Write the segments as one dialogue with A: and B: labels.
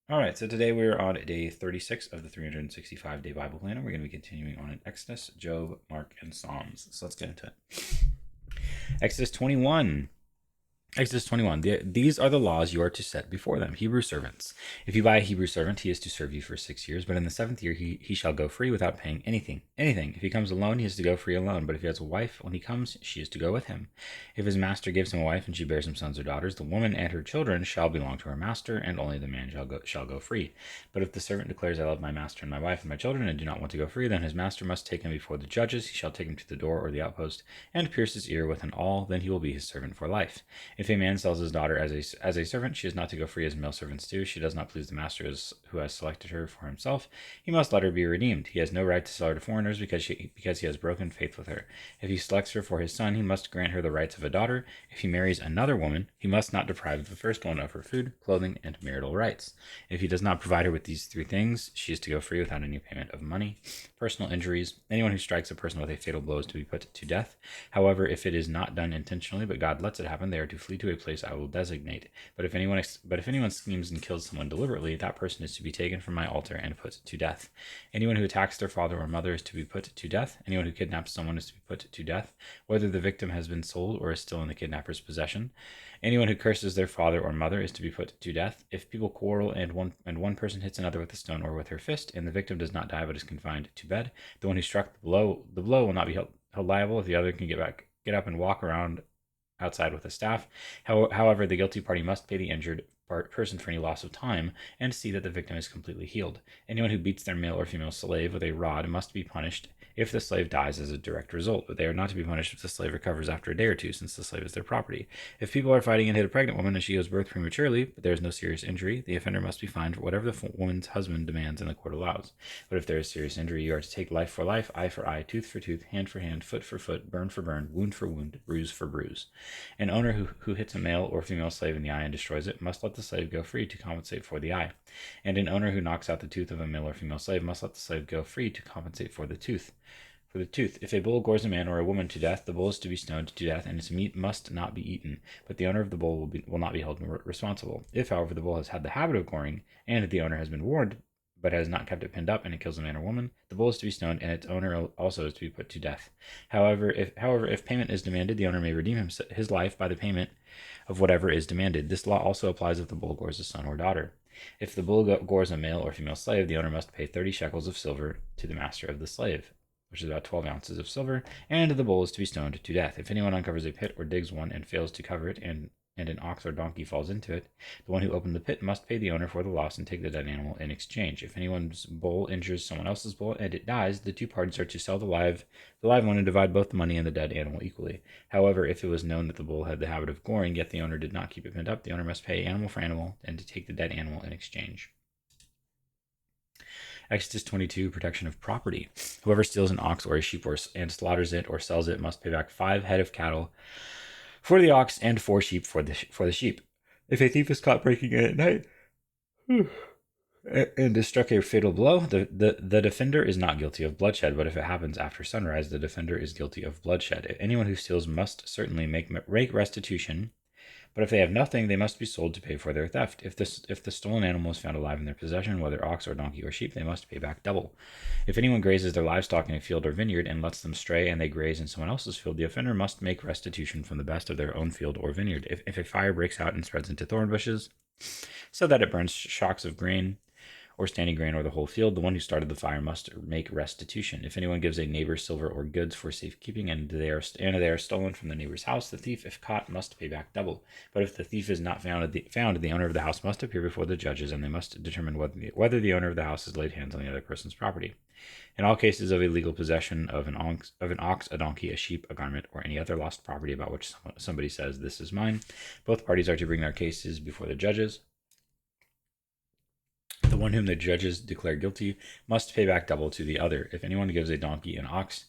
A: All right, so today we're on day 36 of the 365-day Bible plan, and we're going to be continuing on in Exodus, Job, Mark, and Psalms. So let's get into it. Exodus 21. Exodus 21. These are the laws you are to set before them. Hebrew servants. If you buy a Hebrew servant, he is to serve you for 6 years, but in the seventh year he shall go free without paying anything. Anything. If he comes alone, he is to go free alone, but if he has a wife, when he comes, she is to go with him. If his master gives him a wife and she bears him sons or daughters, the woman and her children shall belong to her master, and only the man shall go free. But if the servant declares, I love my master and my wife and my children, and do not want to go free, then his master must take him before the judges. He shall take him to the door or the outpost, and pierce his ear with an awl. Then he will be his servant for life. If a man sells his daughter as a servant, she is not to go free as male servants do. She does not please the master who has selected her for himself. He must let her be redeemed. He has no right to sell her to foreigners because he has broken faith with her. If he selects her for his son, he must grant her the rights of a daughter. If he marries another woman, he must not deprive the first one of her food, clothing, and marital rights. If he does not provide her with these three things, she is to go free without any payment of money. Personal injuries. Anyone who strikes a person with a fatal blow is to be put to death. However, if it is not done intentionally, but God lets it happen, they are to flee to a place I will designate. But if anyone schemes and kills someone deliberately, that person is to be taken from my altar and put to death. Anyone who attacks their father or mother is to be put to death. Anyone who kidnaps someone is to be put to death, whether the victim has been sold or is still in the kidnapper's possession. Anyone who curses their father or mother is to be put to death. If people quarrel and one person hits another with a stone or with her fist, and the victim does not die but is confined to bed, the one who struck the blow will not be held liable if the other can get up and walk around outside with a staff. However, the guilty party must pay the injured person for any loss of time and see that the victim is completely healed. Anyone who beats their male or female slave with a rod must be punished if the slave dies as a direct result, but they are not to be punished if the slave recovers after a day or two, since the slave is their property. If people are fighting and hit a pregnant woman and she gives birth prematurely, but there is no serious injury, the offender must be fined for whatever the woman's husband demands and the court allows. But if there is serious injury, you are to take life for life, eye for eye, tooth for tooth, hand for hand, foot for foot, burn for burn, wound for wound, bruise for bruise. An owner who hits a male or female slave in the eye and destroys it must let the slave go free to compensate for the eye. And an owner who knocks out the tooth of a male or female slave must let the slave go free to compensate for the tooth. If a bull gores a man or a woman to death, the bull is to be stoned to death, and its meat must not be eaten, but the owner of the bull will not be held responsible. If, however, the bull has had the habit of goring, and the owner has been warned but has not kept it pinned up, and it kills a man or woman, the bull is to be stoned, and its owner also is to be put to death. However, if payment is demanded, the owner may redeem his life by the payment of whatever is demanded. This law also applies if the bull gores a son or daughter. If the bull gores a male or female slave, the owner must pay 30 shekels of silver to the master of the slave, which is about 12 ounces of silver, and the bull is to be stoned to death. If anyone uncovers a pit or digs one and fails to cover it, and an ox or donkey falls into it, the one who opened the pit must pay the owner for the loss and take the dead animal in exchange. If anyone's bull injures someone else's bull and it dies, the two parties are to sell the live one and divide both the money and the dead animal equally. However, if it was known that the bull had the habit of goring, yet the owner did not keep it pinned up, the owner must pay animal for animal and to take the dead animal in exchange. Exodus 22, protection of property. Whoever steals an ox or a sheep and slaughters it or sells it must pay back 5 head of cattle for the ox and 4 sheep for the sheep. If a thief is caught breaking in at night and is struck a fatal blow, the defender is not guilty of bloodshed, but if it happens after sunrise, the defender is guilty of bloodshed. Anyone who steals must certainly make restitution, but if they have nothing, they must be sold to pay for their theft. If the stolen animal is found alive in their possession, whether ox or donkey or sheep, they must pay back double. If anyone grazes their livestock in a field or vineyard and lets them stray and they graze in someone else's field, the offender must make restitution from the best of their own field or vineyard. If a fire breaks out and spreads into thorn bushes, so that it burns shocks of grain or standing grain or the whole field, the one who started the fire must make restitution. If anyone gives a neighbor silver or goods for safekeeping and they are stolen from the neighbor's house, the thief, if caught, must pay back double. But if the thief is not found, the owner of the house must appear before the judges, and they must determine whether the owner of the house has laid hands on the other person's property. In all cases of illegal possession of an ox, a donkey, a sheep, a garment, or any other lost property about which somebody says, "This is mine," both parties are to bring their cases before the judges. The one whom the judges declare guilty must pay back double to the other. If anyone gives a donkey, an ox,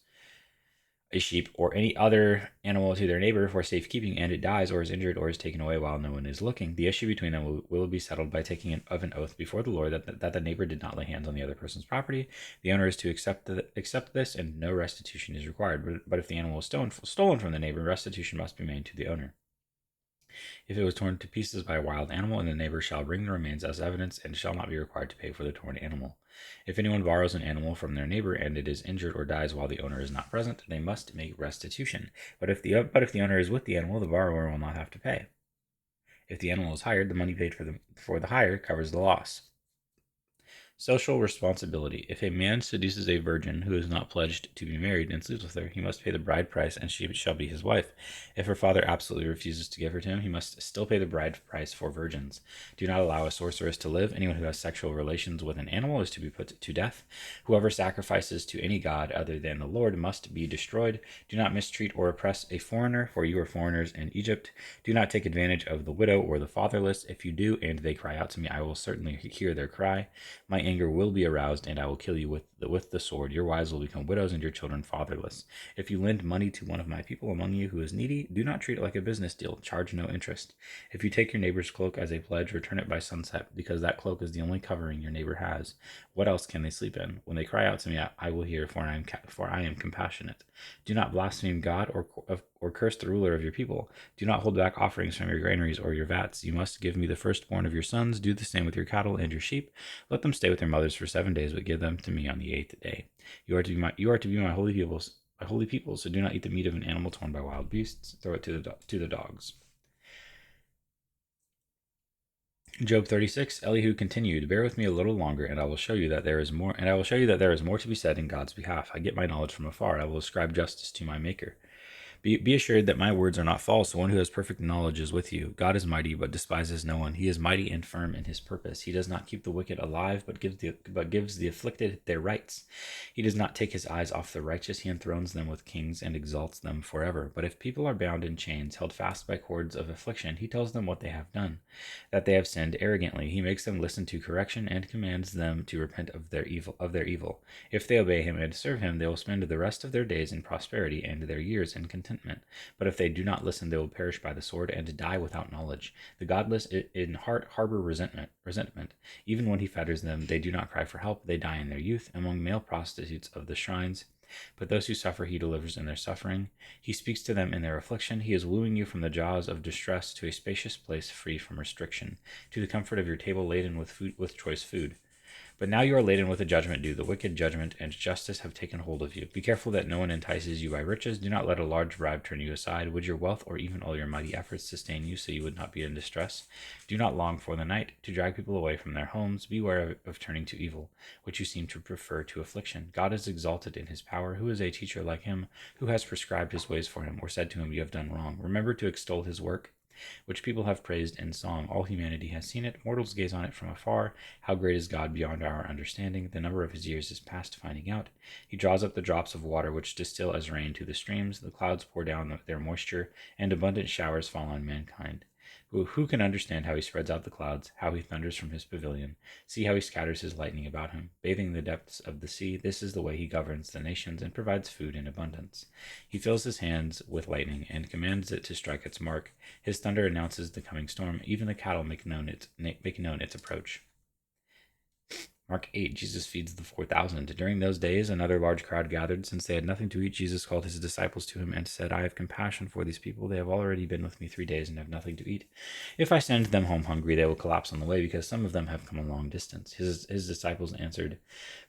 A: a sheep, or any other animal to their neighbor for safekeeping, and it dies or is injured or is taken away while no one is looking, the issue between them will be settled by taking an oath before the Lord that the neighbor did not lay hands on the other person's property. The owner is to accept this, and no restitution is required. But if the animal is stolen from the neighbor, restitution must be made to the owner. If it was torn to pieces by a wild animal, and the neighbor shall bring the remains as evidence, and shall not be required to pay for the torn animal. If anyone borrows an animal from their neighbor, and it is injured or dies while the owner is not present, they must make restitution. But if the owner is with the animal, the borrower will not have to pay. If the animal is hired, the money paid for the hire covers the loss. Social responsibility. If a man seduces a virgin who is not pledged to be married and sleeps with her, he must pay the bride price, and she shall be his wife. If her father absolutely refuses to give her to him, he must still pay the bride price for virgins. Do not allow a sorceress to live. Anyone who has sexual relations with an animal is to be put to death. Whoever sacrifices to any god other than the Lord must be destroyed. Do not mistreat or oppress a foreigner, for you are foreigners in Egypt. Do not take advantage of the widow or the fatherless. If you do, and they cry out to me, I will certainly hear their cry. My anger will be aroused, and I will kill you with the sword. Your wives will become widows, and your children fatherless. If you lend money to one of my people among you who is needy, do not treat it like a business deal. Charge no interest. If you take your neighbor's cloak as a pledge, return it by sunset, because that cloak is the only covering your neighbor has. What else can they sleep in? When they cry out to me, I will hear, for I am compassionate. Do not blaspheme God or curse the ruler of your people. Do not hold back offerings from your granaries or your vats. You must give me the firstborn of your sons. Do the same with your cattle and your sheep. Let them stay with their mothers for 7 days, but give them to me on the 8th day. You are to be my holy people. So do not eat the meat of an animal torn by wild beasts. Throw it to the dogs. Job 36. Elihu continued, Bear with me a little longer, and I will show you that there is more to be said in God's behalf. I get my knowledge from afar. I will ascribe justice to my Maker. Be assured that my words are not false. The one who has perfect knowledge is with you. God is mighty, but despises no one. He is mighty and firm in his purpose. He does not keep the wicked alive, but gives the afflicted their rights. He does not take his eyes off the righteous. He enthrones them with kings and exalts them forever. But if people are bound in chains, held fast by cords of affliction, he tells them what they have done, that they have sinned arrogantly. He makes them listen to correction and commands them to repent of their evil. If they obey him and serve him, they will spend the rest of their days in prosperity and their years in content. But if they do not listen, they will perish by the sword and die without knowledge. The godless in heart harbor resentment. Even when he fetters them, they do not cry for help. They die in their youth among male prostitutes of the shrines. But those who suffer he delivers in their suffering. He speaks to them in their affliction. He is wooing you from the jaws of distress to a spacious place free from restriction, to the comfort of your table laden with choice food. But now you are laden with a judgment due. The wicked judgment and justice have taken hold of you. Be careful that no one entices you by riches. Do not let a large bribe turn you aside. Would your wealth or even all your mighty efforts sustain you so you would not be in distress? Do not long for the night to drag people away from their homes. Beware of turning to evil, which you seem to prefer to affliction. God is exalted in his power. Who is a teacher like him? Who has prescribed his ways for him, or said to him, You have done wrong? Remember to extol his work, which people have praised in song. All humanity has seen it. Mortals gaze on it from afar. How great is God beyond our understanding. The number of his years is past finding out. He draws up the drops of water which distill as rain to the streams. The clouds pour down their moisture, and abundant showers fall on mankind. Who can understand how he spreads out the clouds, how he thunders from his pavilion? See how he scatters his lightning about him, bathing the depths of the sea. This is the way he governs the nations and provides food in abundance. He fills his hands with lightning and commands it to strike its mark. His thunder announces the coming storm. Even the cattle make known its approach. Mark 8, Jesus feeds the 4,000. During those days, another large crowd gathered. Since they had nothing to eat, Jesus called his disciples to him and said, I have compassion for these people. They have already been with me 3 days and have nothing to eat. If I send them home hungry, they will collapse on the way, because some of them have come a long distance. His disciples answered,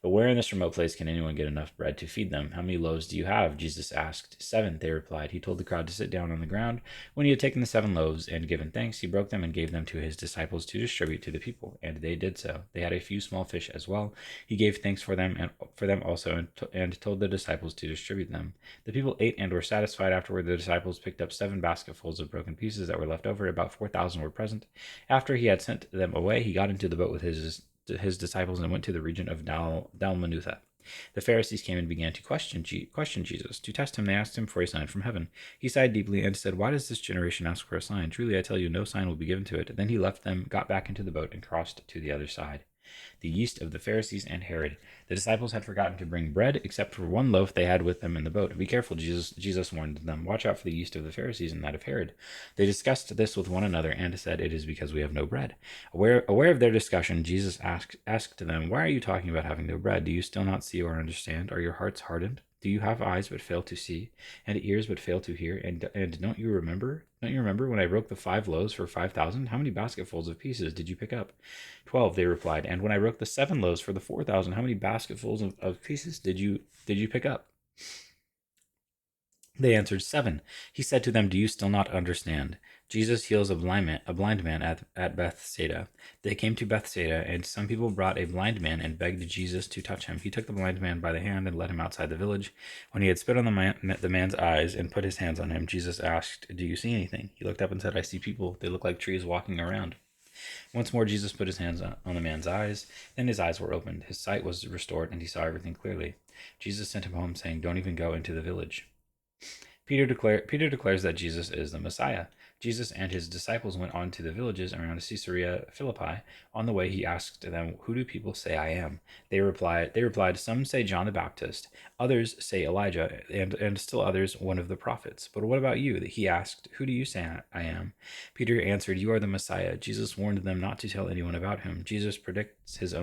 A: But where in this remote place can anyone get enough bread to feed them? How many loaves do you have? Jesus asked. 7, they replied. He told the crowd to sit down on the ground. When he had taken the 7 loaves and given thanks, he broke them and gave them to his disciples to distribute to the people, and they did so. They had a few small fish as well. He gave thanks for them also, and told the disciples to distribute them. The people ate and were satisfied. Afterward, the disciples picked up 7 basketfuls of broken pieces that were left over. About 4,000 were present. After he had sent them away, he got into the boat with his disciples and went to the region of Dalmanutha. The Pharisees came and began to question Jesus. To test him, they asked him for a sign from heaven. He sighed deeply and said, Why does this generation ask for a sign? Truly, I tell you, no sign will be given to it. Then he left them, got back into the boat, and crossed to the other side. The yeast of the Pharisees and Herod. The disciples had forgotten to bring bread, except for 1 loaf they had with them in the boat. Be careful, Jesus warned them. Watch out for the yeast of the Pharisees and that of Herod. They discussed this with one another and said, It is because we have no bread. Aware of their discussion, Jesus asked them, Why are you talking about having no bread? Do you still not see or understand? Are your hearts hardened? Do you have eyes but fail to see, and ears but fail to hear? And don't you remember? Don't you remember when I broke the 5 loaves for 5,000? How many basketfuls of pieces did you pick up? 12, they replied. And when I broke the 7 loaves for the 4,000, how many basketfuls of pieces did you pick up? They answered, 7. He said to them, Do you still not understand? Jesus heals a blind man at Bethsaida. They came to Bethsaida, and some people brought a blind man and begged Jesus to touch him. He took the blind man by the hand and led him outside the village. When he had spit on the man's eyes and put his hands on him, Jesus asked, Do you see anything? He looked up and said, I see people. They look like trees walking around. Once more, Jesus put his hands on the man's eyes. Then his eyes were opened. His sight was restored, and he saw everything clearly. Jesus sent him home, saying, Don't even go into the village. Peter declares that Jesus is the Messiah. Jesus and his disciples went on to the villages around Caesarea Philippi. On the way, he asked them, Who do people say I am? They replied, Some say John the Baptist, others say Elijah, and still others one of the prophets. But what about you? He asked, Who do you say I am? Peter answered, You are the Messiah. Jesus warned them not to tell anyone about him. Jesus predicts his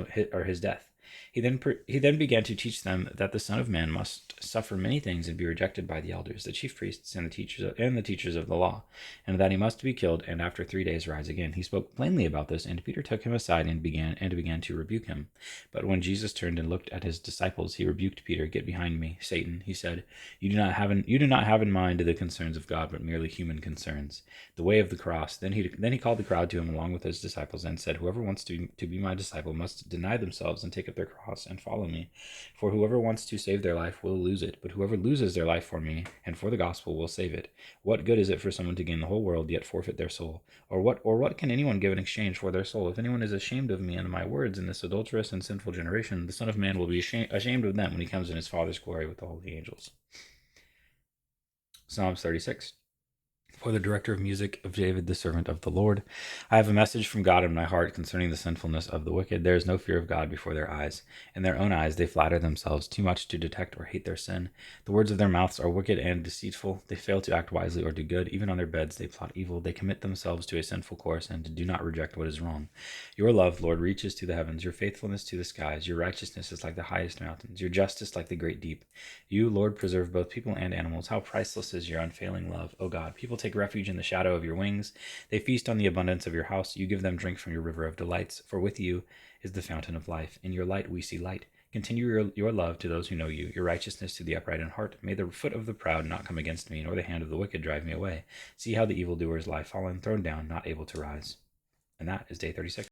A: death. He then began to teach them that the Son of Man must suffer many things and be rejected by the elders, the chief priests, and the teachers of the law, and that he must be killed and after 3 days rise again. He spoke plainly about this, and Peter took him aside and began to rebuke him. But when Jesus turned and looked at his disciples, he rebuked Peter. Get behind me, Satan, he said. You do not have in mind the concerns of God, but merely human concerns. The way of the cross. Then he called the crowd to him along with his disciples and said, Whoever wants to be my disciple must deny themselves and take up their cross and follow me. For whoever wants to save their life will lose it, but whoever loses their life for me and for the gospel will save it. What good is it for someone to gain the whole world yet forfeit their soul? Or what can anyone give in exchange for their soul? If anyone is ashamed of me and my words in this adulterous and sinful generation, the Son of Man will be ashamed of them when he comes in his Father's glory with the holy angels. Psalms 36. For the director of music of David, the servant of the Lord. I have a message from God in my heart concerning the sinfulness of the wicked. There is no fear of God before their eyes. In their own eyes they flatter themselves too much to detect or hate their sin. The words of their mouths are wicked and deceitful. They fail to act wisely or do good. Even on their beds they plot evil. They commit themselves to a sinful course and do not reject what is wrong. Your love, Lord, reaches to the heavens, your faithfulness to the skies. Your righteousness is like the highest mountains, your justice like the great deep. You, Lord, preserve both people and animals. How priceless is your unfailing love, O God. People take refuge in the shadow of your wings. They feast on the abundance of your house. You give them drink from your river of delights. For with you is the fountain of life. In your light we see light. Continue your love to those who know you, your righteousness to the upright in heart. May the foot of the proud not come against me, nor the hand of the wicked drive me away. See how the evildoers lie fallen, thrown down, not able to rise. And that is day 36.